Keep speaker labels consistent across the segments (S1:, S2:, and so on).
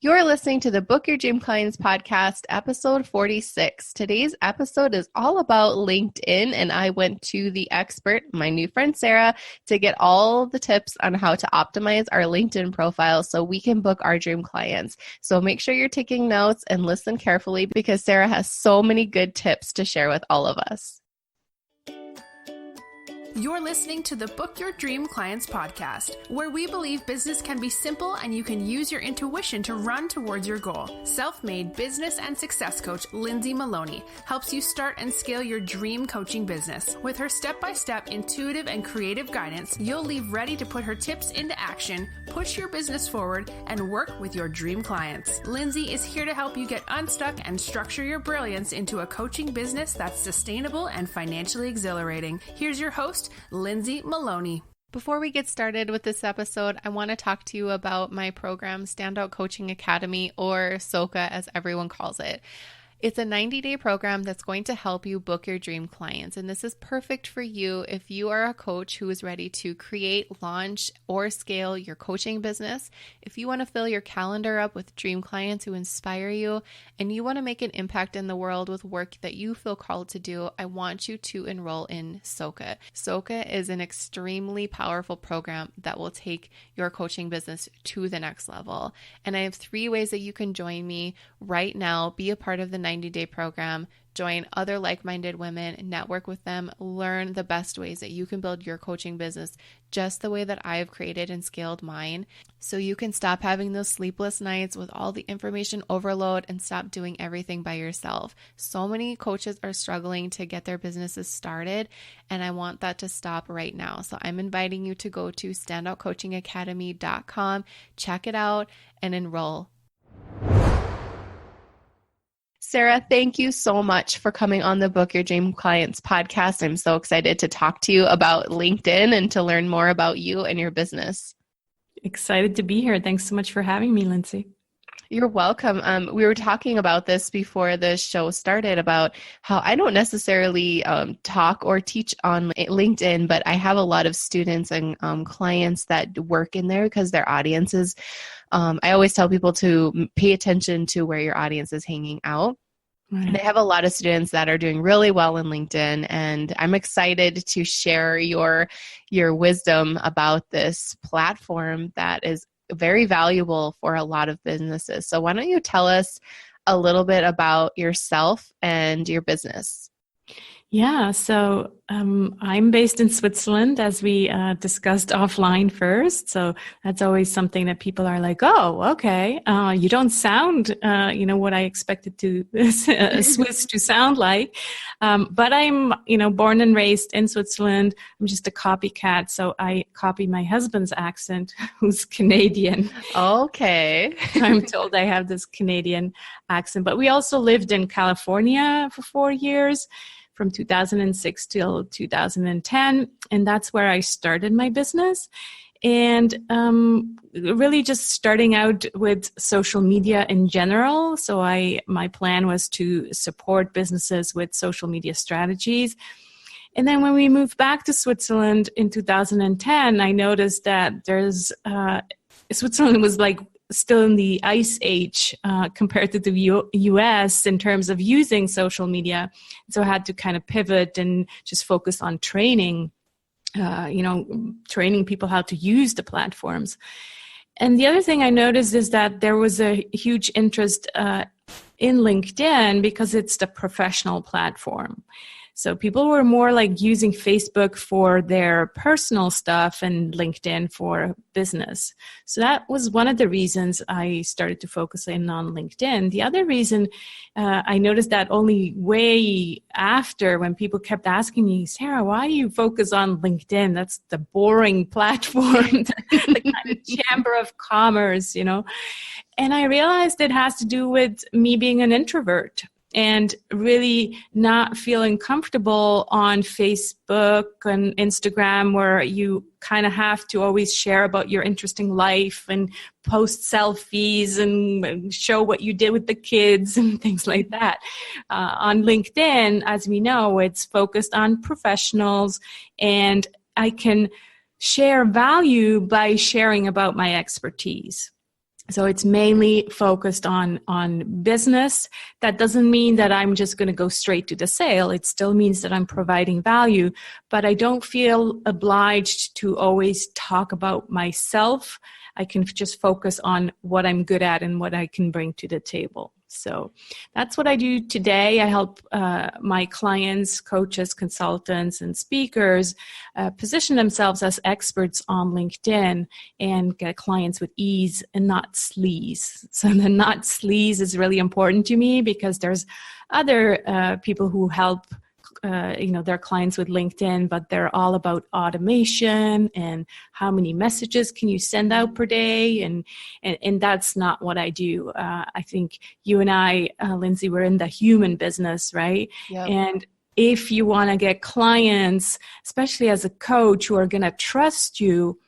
S1: You're listening to the Book Your Dream Clients podcast, episode 46. Today's episode is all about LinkedIn, and I went to the expert, my new friend Sarah, to get all the tips on how to optimize our LinkedIn profile so we can book our dream clients. So make sure you're taking notes and listen carefully because Sarah has so many good tips to share with all of us.
S2: You're listening to the Book Your Dream Clients podcast, where we believe business can be simple and you can use your intuition to run towards your goal. Self-made business and success coach Lindsay Maloney helps you start and scale your dream coaching business. With her step-by-step intuitive and creative guidance, you'll leave ready to put her tips into action, push your business forward, and work with your dream clients. Lindsay is here to help you get unstuck and structure your brilliance into a coaching business that's sustainable and financially exhilarating. Here's your host, Lindsay Maloney.
S1: Before we get started with this episode, I want to talk to you about my program, Standout Coaching Academy, or SOCA as everyone calls it. It's a 90-day program that's going to help you book your dream clients. And this is perfect for you if you are a coach who is ready to create, launch, or scale your coaching business. If you want to fill your calendar up with dream clients who inspire you, and you want to make an impact in the world with work that you feel called to do, I want you to enroll in SOCA. SOCA is an extremely powerful program that will take your coaching business to the next level. And I have 3 ways that you can join me right now, be a part of the 90-day program, join other like-minded women, network with them, learn the best ways that you can build your coaching business just the way that I've created and scaled mine, so you can stop having those sleepless nights with all the information overload and stop doing everything by yourself. So many coaches are struggling to get their businesses started, and I want that to stop right now. So I'm inviting you to go to standoutcoachingacademy.com, check it out, and enroll. Sarah, thank you so much for coming on the Book Your Dream Clients podcast. I'm so excited to talk to you about LinkedIn and to learn more about you and your business.
S3: Excited to be here. Thanks so much for having me, Lindsay.
S1: You're welcome. We were talking about this before the show started about how I don't necessarily talk or teach on LinkedIn, but I have a lot of students and clients that work in there because their audiences. I always tell people to pay attention to where your audience is hanging out. Right. And I have a lot of students that are doing really well in LinkedIn, and I'm excited to share your wisdom about this platform that is very valuable for a lot of businesses. So why don't you tell us a little bit about yourself and your business?
S3: Yeah, so I'm based in Switzerland, as we discussed offline first. So that's always something that people are like, oh, okay, you don't sound, what I expected to Swiss to sound like. But I'm, born and raised in Switzerland. I'm just a copycat. So I copy my husband's accent, who's Canadian.
S1: Okay.
S3: I'm told I have this Canadian accent. But we also lived in California for 4 years. From 2006 till 2010. And that's where I started my business. And really just starting out with social media in general. So my plan was to support businesses with social media strategies. And then when we moved back to Switzerland in 2010, I noticed that Switzerland was like still in the ice age compared to the US in terms of using social media. So I had to kind of pivot and just focus on training people how to use the platforms. And the other thing I noticed is that there was a huge interest in LinkedIn because it's the professional platform. So people were more like using Facebook for their personal stuff and LinkedIn for business. So that was one of the reasons I started to focus in on LinkedIn. The other reason I noticed that only way after, when people kept asking me, Sarah, why do you focus on LinkedIn? That's the boring platform, the kind of chamber of commerce, And I realized it has to do with me being an introvert. And really not feeling comfortable on Facebook and Instagram, where you kind of have to always share about your interesting life and post selfies and show what you did with the kids and things like that. On LinkedIn, as we know, it's focused on professionals, and I can share value by sharing about my expertise. So it's mainly focused on business. That doesn't mean that I'm just going to go straight to the sale. It still means that I'm providing value, but I don't feel obliged to always talk about myself. I can just focus on what I'm good at and what I can bring to the table. So that's what I do today. I help my clients, coaches, consultants, and speakers position themselves as experts on LinkedIn and get clients with ease and not sleaze. So the not sleaze is really important to me because there's other people who help their clients with LinkedIn, but they're all about automation and how many messages can you send out per day, and that's not what I do. I think you and I, Lindsay, we're in the human business, right?
S1: Yep.
S3: And if you want to get clients, especially as a coach, who are going to trust you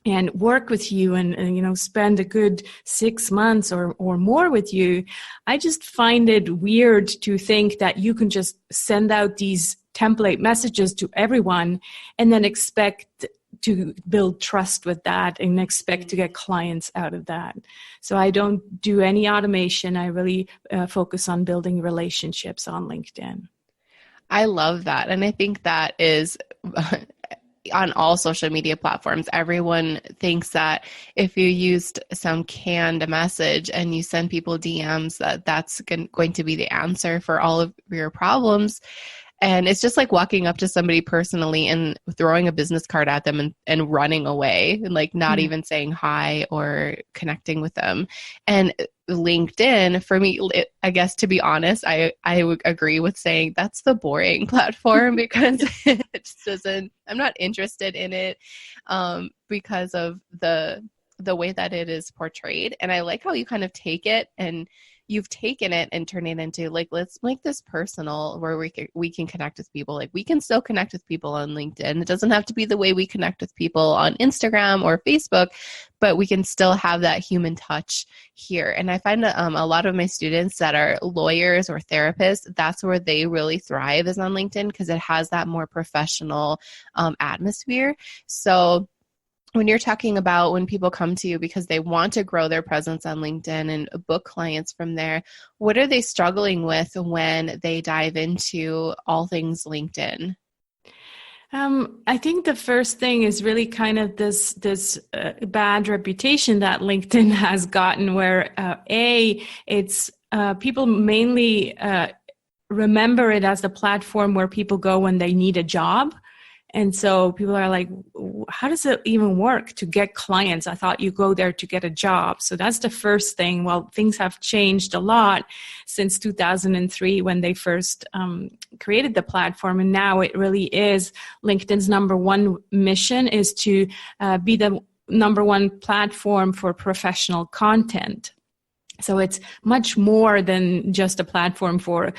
S3: and work with you and spend a good 6 months or more with you, I just find it weird to think that you can just send out these template messages to everyone and then expect to build trust with that and expect to get clients out of that. So I don't do any automation. I really focus on building relationships on LinkedIn.
S1: I love that. And I think that is on all social media platforms. Everyone thinks that if you used some canned message and you send people DMs, that's going to be the answer for all of your problems. And it's just like walking up to somebody personally and throwing a business card at them and running away and like not even saying hi or connecting with them. And LinkedIn, for me, I guess, to be honest, I would agree with saying that's the boring platform because it just doesn't, I'm not interested in it because of the way that it is portrayed. And I like how you kind of take it and you've taken it and turned it into like, let's make this personal where we can connect with people. Like we can still connect with people on LinkedIn. It doesn't have to be the way we connect with people on Instagram or Facebook, but we can still have that human touch here. And I find that a lot of my students that are lawyers or therapists, that's where they really thrive is on LinkedIn because it has that more professional atmosphere. So when you're talking about when people come to you because they want to grow their presence on LinkedIn and book clients from there, what are they struggling with when they dive into all things LinkedIn?
S3: I think the first thing is really kind of this bad reputation that LinkedIn has gotten where it's people mainly remember it as the platform where people go when they need a job. And so people are like, how does it even work to get clients? I thought you go there to get a job. So that's the first thing. Well, things have changed a lot since 2003 when they first created the platform. And now it really is LinkedIn's number one mission is to be the number one platform for professional content. So it's much more than just a platform for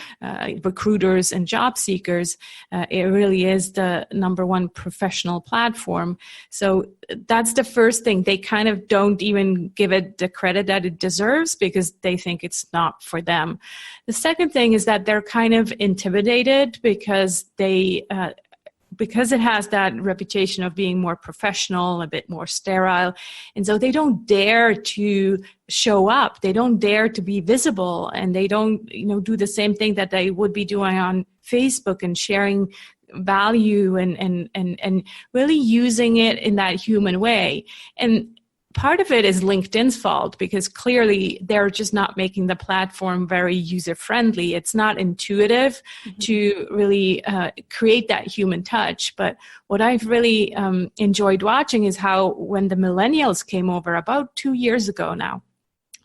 S3: recruiters and job seekers. It really is the number one professional platform. So that's the first thing. They kind of don't even give it the credit that it deserves because they think it's not for them. The second thing is that they're kind of intimidated because because it has that reputation of being more professional, a bit more sterile. And so they don't dare to show up. They don't dare to be visible. And they don't, do the same thing that they would be doing on Facebook and sharing value and really using it in that human way. And part of it is LinkedIn's fault because clearly they're just not making the platform very user-friendly. It's not intuitive to really create that human touch. But what I've really enjoyed watching is how when the millennials came over about 2 years ago now,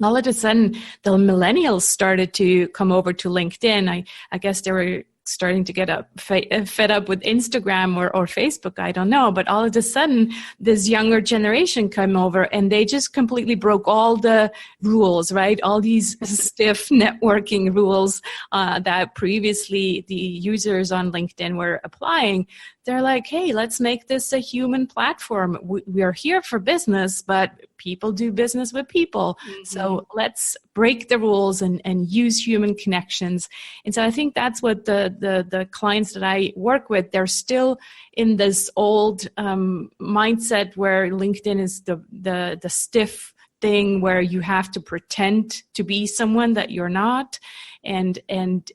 S3: all of a sudden the millennials started to come over to LinkedIn. I guess they were starting to get fed up with Instagram or Facebook, I don't know. But all of a sudden, this younger generation came over and they just completely broke all the rules, right? All these stiff networking rules that previously the users on LinkedIn were applying. They're like, hey, let's make this a human platform. We are here for business, but people do business with people. Mm-hmm. So let's break the rules and use human connections. And so I think that's what the clients that I work with, they're still in this old mindset where LinkedIn is the stiff thing where you have to pretend to be someone that you're not. And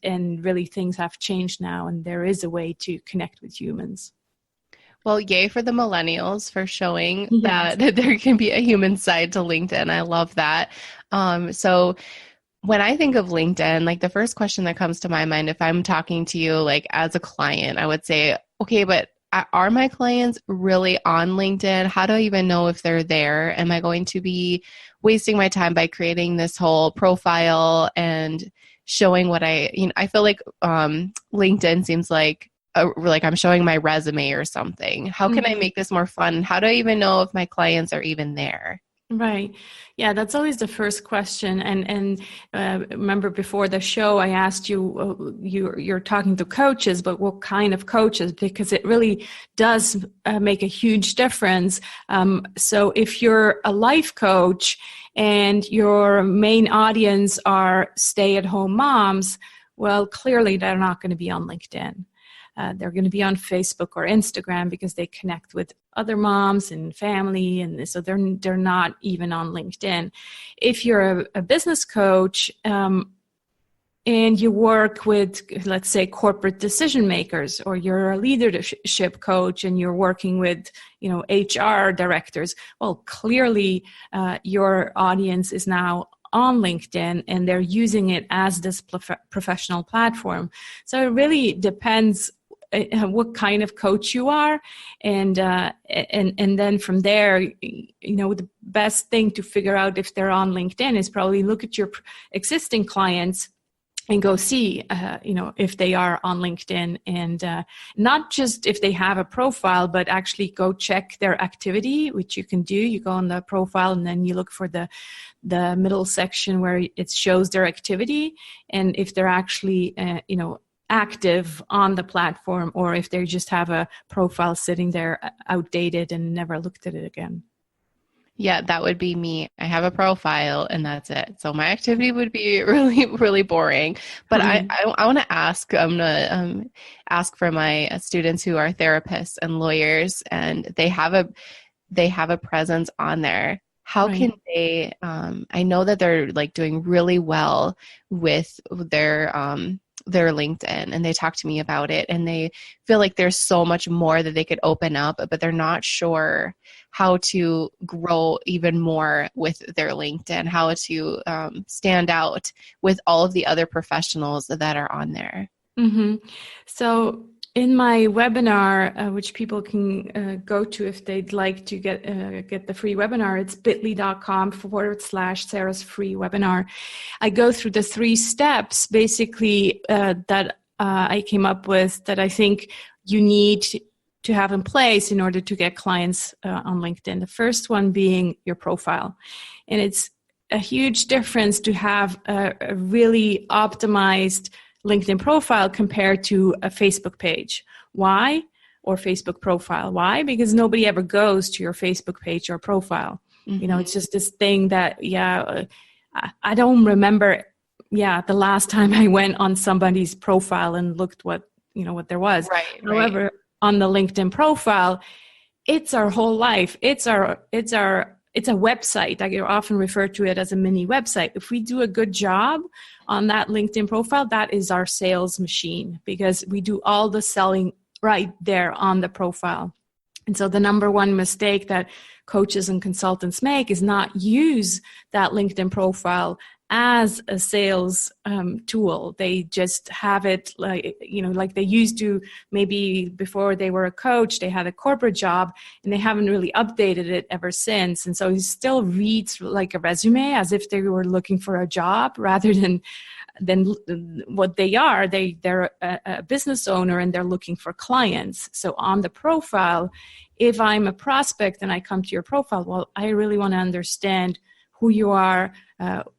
S3: really things have changed now, and there is a way to connect with humans.
S1: Well, yay for the millennials for showing
S3: Yes.
S1: that there can be a human side to LinkedIn. I love that. So when I think of LinkedIn, like the first question that comes to my mind, if I'm talking to you like as a client, I would say, okay, but are my clients really on LinkedIn? How do I even know if they're there? Am I going to be wasting my time by creating this whole profile and showing what I feel like LinkedIn seems like I'm showing my resume or something. How can I make this more fun? How do I even know if my clients are even there?
S3: Right. Yeah, that's always the first question. And remember before the show, I asked you, you're talking to coaches, but what kind of coaches? Because it really does make a huge difference. So if you're a life coach and your main audience are stay-at-home moms, well, clearly they're not going to be on LinkedIn. They're going to be on Facebook or Instagram because they connect with other moms and family, and so they're not even on LinkedIn. If you're a business coach and you work with, let's say, corporate decision makers, or you're a leadership coach and you're working with, HR directors, well, clearly your audience is now on LinkedIn and they're using it as this professional platform. So it really depends what kind of coach you are, and then from there, the best thing to figure out if they're on LinkedIn is probably look at your existing clients and go see, if they are on LinkedIn, and not just if they have a profile, but actually go check their activity, which you can do. You go on the profile and then you look for the middle section where it shows their activity, and if they're actually, active on the platform, or if they just have a profile sitting there outdated and never looked at it again.
S1: Yeah, that would be me. I have a profile and that's it. So my activity would be really, really boring. But I want to ask, I'm going to ask for my students who are therapists and lawyers, and they have a presence on there. How can they, I know that they're like doing really well with their LinkedIn, and they talk to me about it, and they feel like there's so much more that they could open up, but they're not sure how to grow even more with their LinkedIn, how to stand out with all of the other professionals that are on there.
S3: Mm-hmm. So in my webinar, which people can go to if they'd like to get the free webinar, it's bit.ly.com/Sarah's free webinar. I go through the 3 steps basically that I came up with that I think you need to have in place in order to get clients on LinkedIn. The first one being your profile. And it's a huge difference to have a really optimized LinkedIn profile compared to a Facebook page. Why? Or Facebook profile. Why? Because nobody ever goes to your Facebook page or profile. Mm-hmm. It's just this thing that, I don't remember, the last time I went on somebody's profile and looked what there was.
S1: Right.
S3: However, on the LinkedIn profile, it's our whole life. It's a website. I often refer to it as a mini website. If we do a good job on that LinkedIn profile, that is our sales machine, because we do all the selling right there on the profile. And so the number one mistake that coaches and consultants make is not use that LinkedIn profile as a sales tool. They just have it like they used to, maybe before they were a coach, they had a corporate job and they haven't really updated it ever since. And so it still reads like a resume as if they were looking for a job rather than what they are. They're a business owner and they're looking for clients. So on the profile, if I'm a prospect and I come to your profile, well, I really want to understand who you are,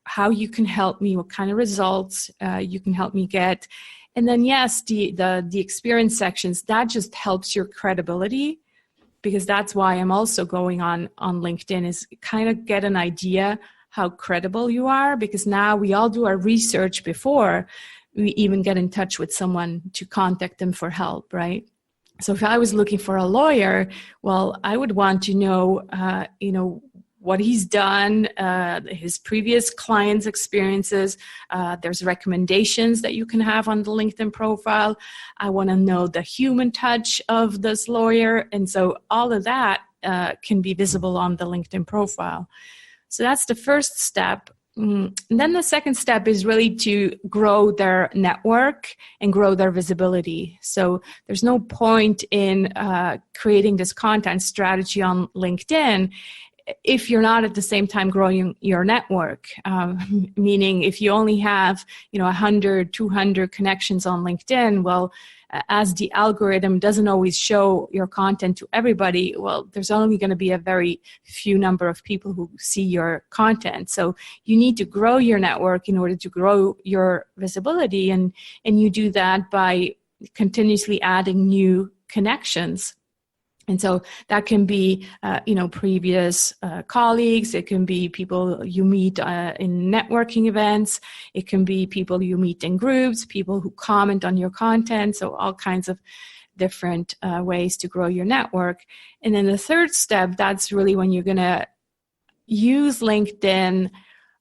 S3: how you can help me, what kind of results you can help me get. And then, yes, the experience sections, that just helps your credibility, because that's why I'm also going on LinkedIn, is kind of get an idea how credible you are, because now we all do our research before we even get in touch with someone to contact them for help, right? So if I was looking for a lawyer, well, I would want to know, what he's done, his previous clients' experiences. There's recommendations that you can have on the LinkedIn profile. I want to know the human touch of this lawyer. And so all of that can be visible on the LinkedIn profile. So that's the first step. And then the second step is really to grow their network and grow their visibility. So there's no point in creating this content strategy on LinkedIn if you're not at the same time growing your network. Meaning if you only have 100, 200 connections on LinkedIn, well, as the algorithm doesn't always show your content to everybody, well, there's only going to be a very few number of people who see your content. So you need to grow your network in order to grow your visibility, and you do that by continuously adding new connections. And so that can be, previous colleagues. It can be people you meet in networking events. It can be people you meet in groups, people who comment on your content. So all kinds of different ways to grow your network. And then the third step, that's really when you're going to use LinkedIn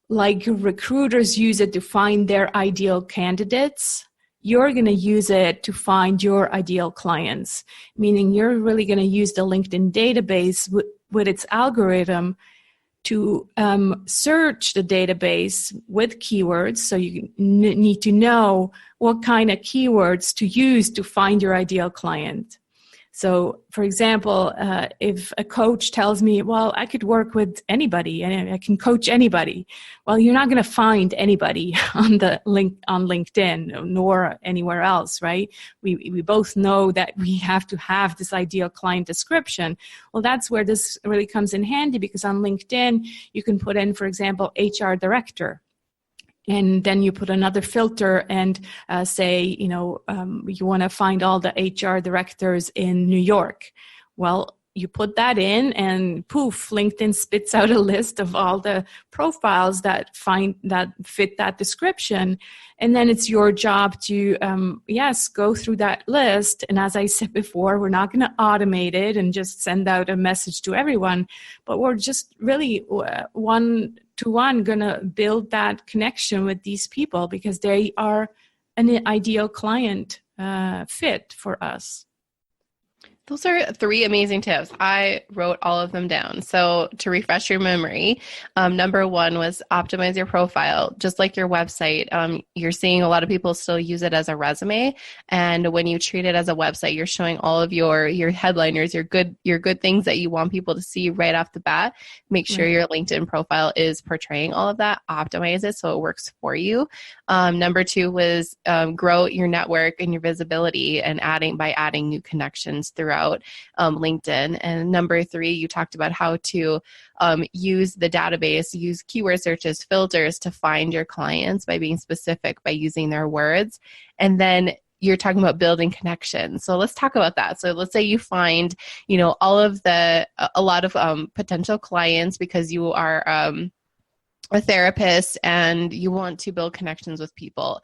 S3: like recruiters use it to find their ideal candidates. You're going to use it to find your ideal clients, meaning you're really going to use the LinkedIn database with its algorithm to search the database with keywords. So you need to know what kind of keywords to use to find your ideal client. So, for example, if a coach tells me, well, I could work with anybody and I can coach anybody, well, you're not going to find anybody on LinkedIn nor anywhere else, right? We both know that we have to have this ideal client description. Well, that's where this really comes in handy, because on LinkedIn, you can put in, for example, HR director. And then you put another filter and say, you want to find all the HR directors in New York. Well, you put that in and poof, LinkedIn spits out a list of all the profiles that fit that description. And then it's your job to, go through that list. And as I said before, we're not going to automate it and just send out a message to everyone, but we're just really one-to-one going to build that connection with these people because they are an ideal client fit for us.
S1: Those are 3 amazing tips. I wrote all of them down. So to refresh your memory, number 1 was optimize your profile. Just like your website, you're seeing a lot of people still use it as a resume. And when you treat it as a website, you're showing all of your headliners, your good things that you want people to see right off the bat. Make sure your LinkedIn profile is portraying all of that. Optimize it so it works for you. Number 2 was grow your network and your visibility and adding new connections throughout LinkedIn. And number 3, you talked about how to use the database, use keyword searches, filters to find your clients by being specific, by using their words. And then you're talking about building connections. So let's talk about that. So let's say you find, a lot of potential clients because you are a therapist and you want to build connections with people.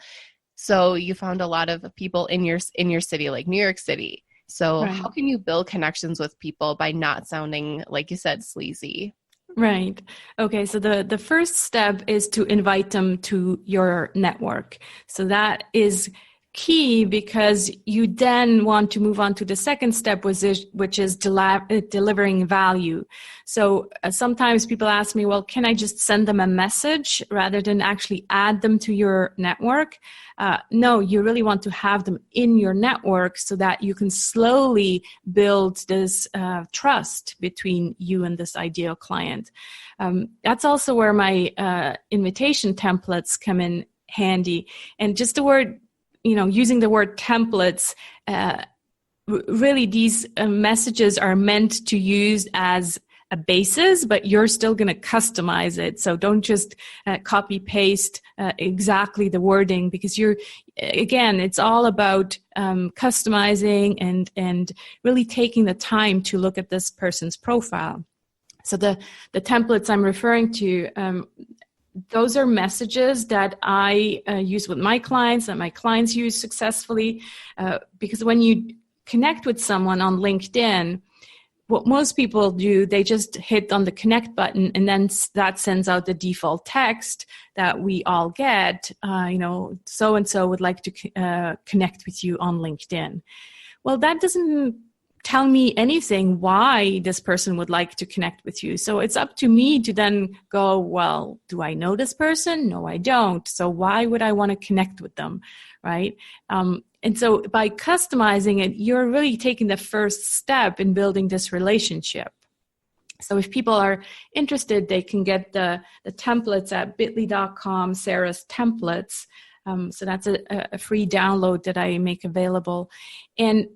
S1: So you found a lot of people in your city, like New York City. So How can you build connections with people by not sounding, like you said, sleazy?
S3: Right. Okay. So the first step is to invite them to your network. So that is key because you then want to move on to the second step, which is delivering value. So sometimes people ask me, well, can I just send them a message rather than actually add them to your network? No, you really want to have them in your network so that you can slowly build this trust between you and this ideal client. That's also where my invitation templates come in handy. And just the word, using the word templates, really these messages are meant to use as a basis, but you're still going to customize it. So don't just copy paste exactly the wording, because it's all about customizing and really taking the time to look at this person's profile. So the templates I'm referring to, those are messages that I use with my clients, that my clients use successfully, because when you connect with someone on LinkedIn, what most people do, they just hit on the connect button, and then that sends out the default text that we all get, so-and-so would like to connect with you on LinkedIn. Well, that doesn't tell me anything why this person would like to connect with you. So it's up to me to then go, well, do I know this person? No, I don't. So why would I want to connect with them, right? And so by customizing it, you're really taking the first step in building this relationship. So if people are interested, they can get the templates at bit.ly.com, Sarah's templates. So that's a free download that I make available. And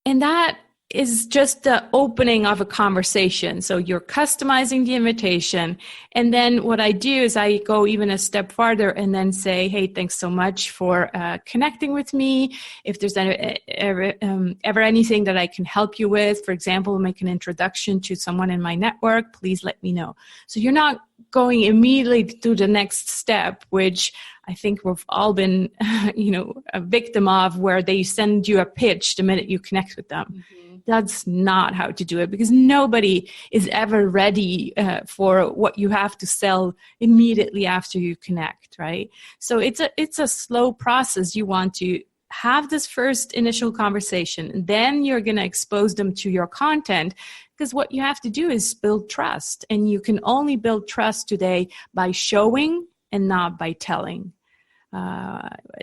S3: that is just the opening of a conversation. So you're customizing the invitation. And then what I do is I go even a step farther and then say, hey, thanks so much for connecting with me. If there's ever anything that I can help you with, for example, make an introduction to someone in my network, please let me know. So you're not going immediately to the next step, which I think we've all been, a victim of, where they send you a pitch the minute you connect with them. Mm-hmm. That's not how to do it, because nobody is ever ready for what you have to sell immediately after you connect, right? So it's a slow process. You want to have this first initial conversation, then you're going to expose them to your content, because what you have to do is build trust, and you can only build trust today by showing and not by telling.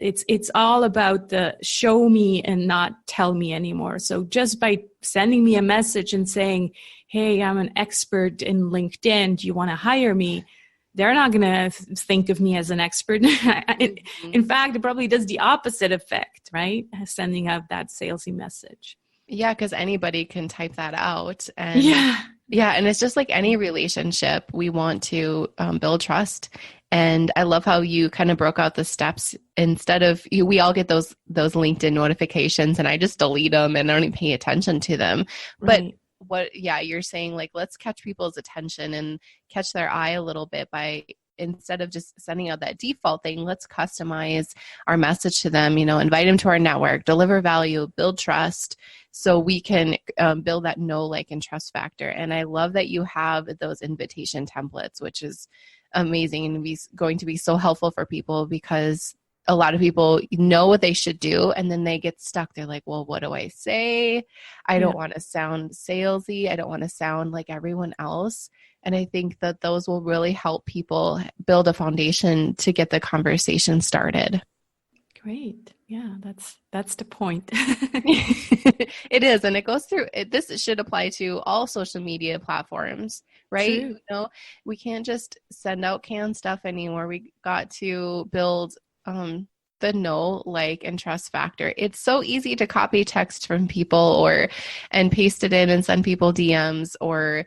S3: It's all about the show me and not tell me anymore. So just by sending me a message and saying, hey, I'm an expert in LinkedIn, do you want to hire me? They're not going to think of me as an expert. In fact, it probably does the opposite effect, right? Sending out that salesy message.
S1: Yeah, because anybody can type that out. And yeah, and it's just like any relationship, we want to build trust. And I love how you kind of broke out the steps. Instead of we all get those LinkedIn notifications, and I just delete them and I don't even pay attention to them. Right. But you're saying, like, let's catch people's attention and catch their eye a little bit by, instead of just sending out that default thing, let's customize our message to them, invite them to our network, deliver value, build trust, so we can build that know, like, and trust factor. And I love that you have those invitation templates, which is amazing and going to be so helpful for people, because a lot of people know what they should do, and then they get stuck. They're like, well, what do I say? I don't want to sound salesy. I don't want to sound like everyone else. And I think that those will really help people build a foundation to get the conversation started.
S3: Great. Yeah, that's the point.
S1: It is. And it goes through, this should apply to all social media platforms, right?
S3: True.
S1: We can't just send out canned stuff anymore. We got to build the know, like, and trust factor. It's so easy to copy text from people and paste it in and send people DMs or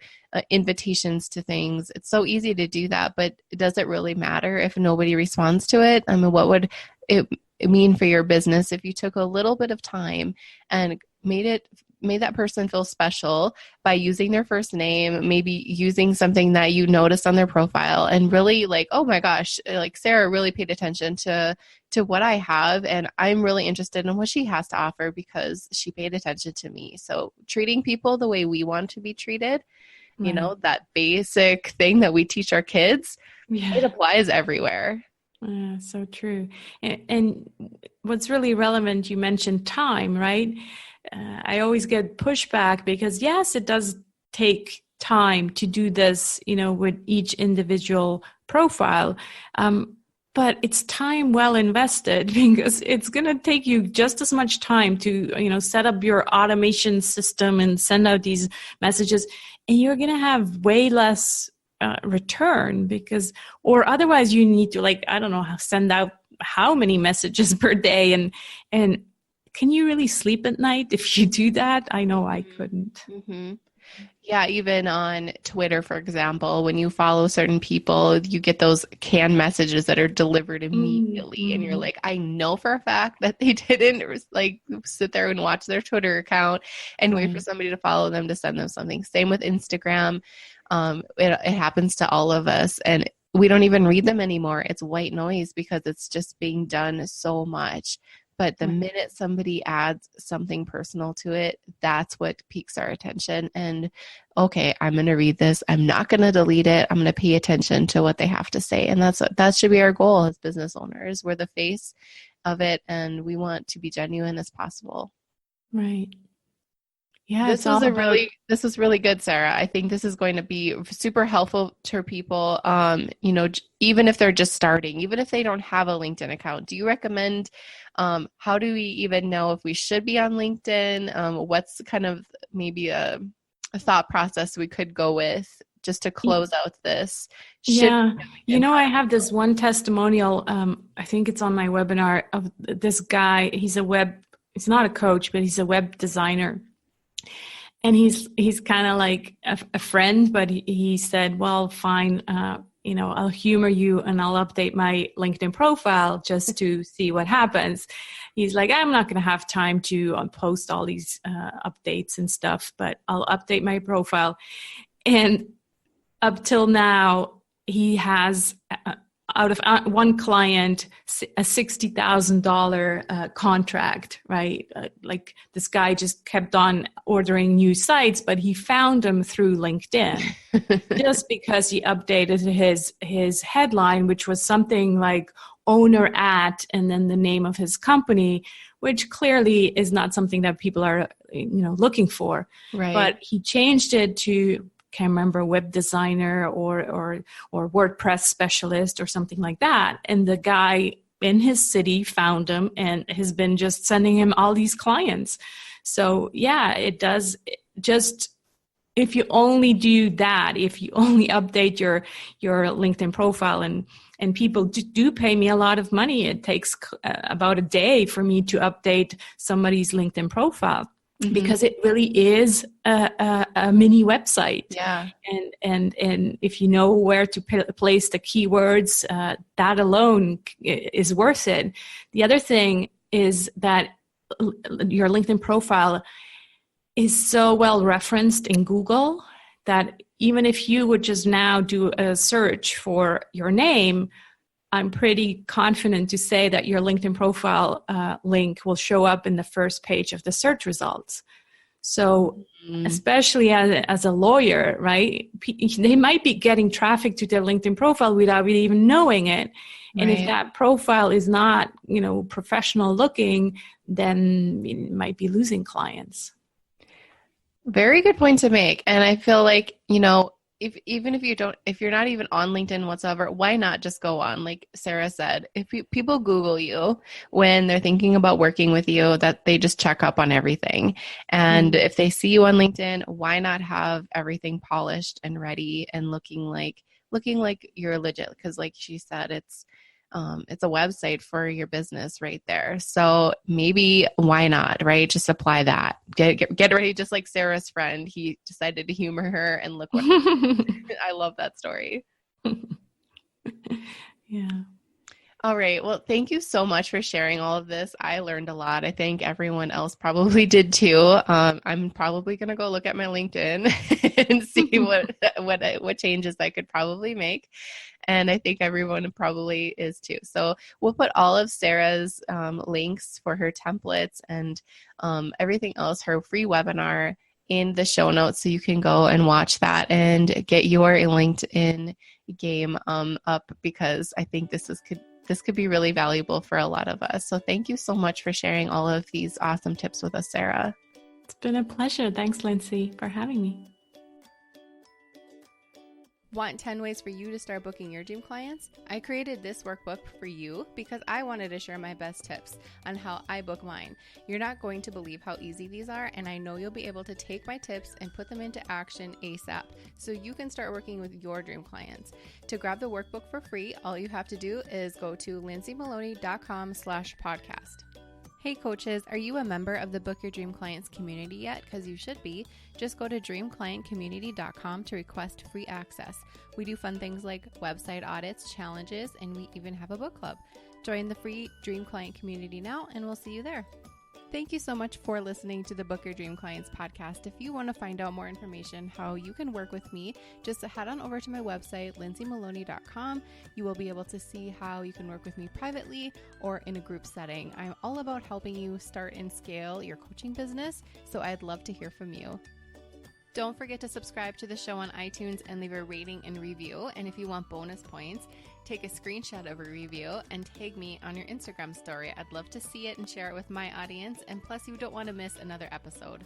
S1: invitations to things. It's so easy to do that, but does it really matter if nobody responds to it? I mean, what would it mean for your business if you took a little bit of time and made that person feel special by using their first name, maybe using something that you noticed on their profile, and really, like, oh my gosh, like, Sarah really paid attention to what I have, and I'm really interested in what she has to offer because she paid attention to me. So treating people the way we want to be treated, that basic thing that we teach our kids, it applies everywhere.
S3: Yeah, so true. And what's really relevant, you mentioned time, right? I always get pushback because, yes, it does take time to do this, with each individual profile. But it's time well invested, because it's going to take you just as much time to, set up your automation system and send out these messages. And you're going to have way less return, or otherwise you need to, like, I don't know, send out how many messages per day. And can you really sleep at night if you do that? I know I couldn't.
S1: Mm-hmm. Yeah, even on Twitter, for example, when you follow certain people, you get those canned messages that are delivered immediately. And you're like, I know for a fact that they didn't, like, sit there and watch their Twitter account and wait for somebody to follow them to send them something. Same with Instagram. It happens to all of us, and we don't even read them anymore. It's white noise because it's just being done so much. but the minute somebody adds something personal to it, that's what piques our attention. And okay, I'm going to read this. I'm not going to delete it. I'm going to pay attention to what they have to say. And that should be our goal as business owners. We're the face of it, and we want to be genuine as possible.
S3: Right. Yeah,
S1: This was really good, Sarah. I think this is going to be super helpful to people. Even if they're just starting, even if they don't have a LinkedIn account, do you recommend, how do we even know if we should be on LinkedIn? What's kind of maybe a thought process we could go with just to close out this?
S3: I have this one testimonial. I think it's on my webinar of this guy. He's not a coach, but he's a web designer. And he's kind of like a friend, but he said, well, fine, I'll humor you and I'll update my LinkedIn profile just to see what happens. He's like, I'm not going to have time to post all these updates and stuff, but I'll update my profile. And up till now, he has out of one client, a $60,000 contract, right? Like this guy just kept on ordering new sites, but he found them through LinkedIn just because he updated his headline, which was something like owner at, and then the name of his company, which clearly is not something that people are, looking for.
S1: Right.
S3: But he changed it to, can't remember, web designer or WordPress specialist or something like that. And the guy in his city found him and has been just sending him all these clients. So yeah, it does. Just if you only do that, if you only update your LinkedIn profile, and people do pay me a lot of money. It takes about a day for me to update somebody's LinkedIn profile. Mm-hmm. Because it really is a mini website.
S1: Yeah.
S3: And if you know where to place the keywords, that alone is worth it. The other thing is that your LinkedIn profile is so well referenced in Google that even if you would just now do a search for your name, I'm pretty confident to say that your LinkedIn profile link will show up in the first page of the search results. So especially as a lawyer, right, they might be getting traffic to their LinkedIn profile without really even knowing it. And if that profile is not, professional looking, then it might be losing clients.
S1: Very good point to make. And I feel like, if you're not even on LinkedIn whatsoever, why not just go on? Like Sarah said, if people Google you when they're thinking about working with you, that they just check up on everything. And if they see you on LinkedIn, why not have everything polished and ready and looking like you're legit? Because like she said, it's a website for your business right there. So maybe why not, right? Just apply that. Get ready, just like Sarah's friend. He decided to humor her, and look what I love that story.
S3: Yeah.
S1: All right. Well, thank you so much for sharing all of this. I learned a lot. I think everyone else probably did too. I'm probably going to go look at my LinkedIn and see what changes I could probably make. And I think everyone probably is too. So we'll put all of Sarah's links for her templates and everything else, her free webinar, in the show notes, so you can go and watch that and get your LinkedIn game up, because I think this could be really valuable for a lot of us. So thank you so much for sharing all of these awesome tips with us, Sarah.
S3: It's been a pleasure. Thanks, Lindsay, for having me.
S1: Want 10 ways for you to start booking your dream clients? I created this workbook for you because I wanted to share my best tips on how I book mine. You're not going to believe how easy these are, and I know you'll be able to take my tips and put them into action ASAP so you can start working with your dream clients. To grab the workbook for free, all you have to do is go to lindsaymaloney.com/podcast. Hey coaches, are you a member of the Book Your Dream Clients community yet? Because you should be. Just go to dreamclientcommunity.com to request free access. We do fun things like website audits, challenges, and we even have a book club. Join the free Dream Client community now, and we'll see you there. Thank you so much for listening to the Book Your Dream Clients podcast. If you want to find out more information how you can work with me, just head on over to my website, lindsaymaloney.com. You will be able to see how you can work with me privately or in a group setting. I'm all about helping you start and scale your coaching business, so I'd love to hear from you. Don't forget to subscribe to the show on iTunes and leave a rating and review. And if you want bonus points, take a screenshot of a review and tag me on your Instagram story. I'd love to see it and share it with my audience. And plus, you don't want to miss another episode.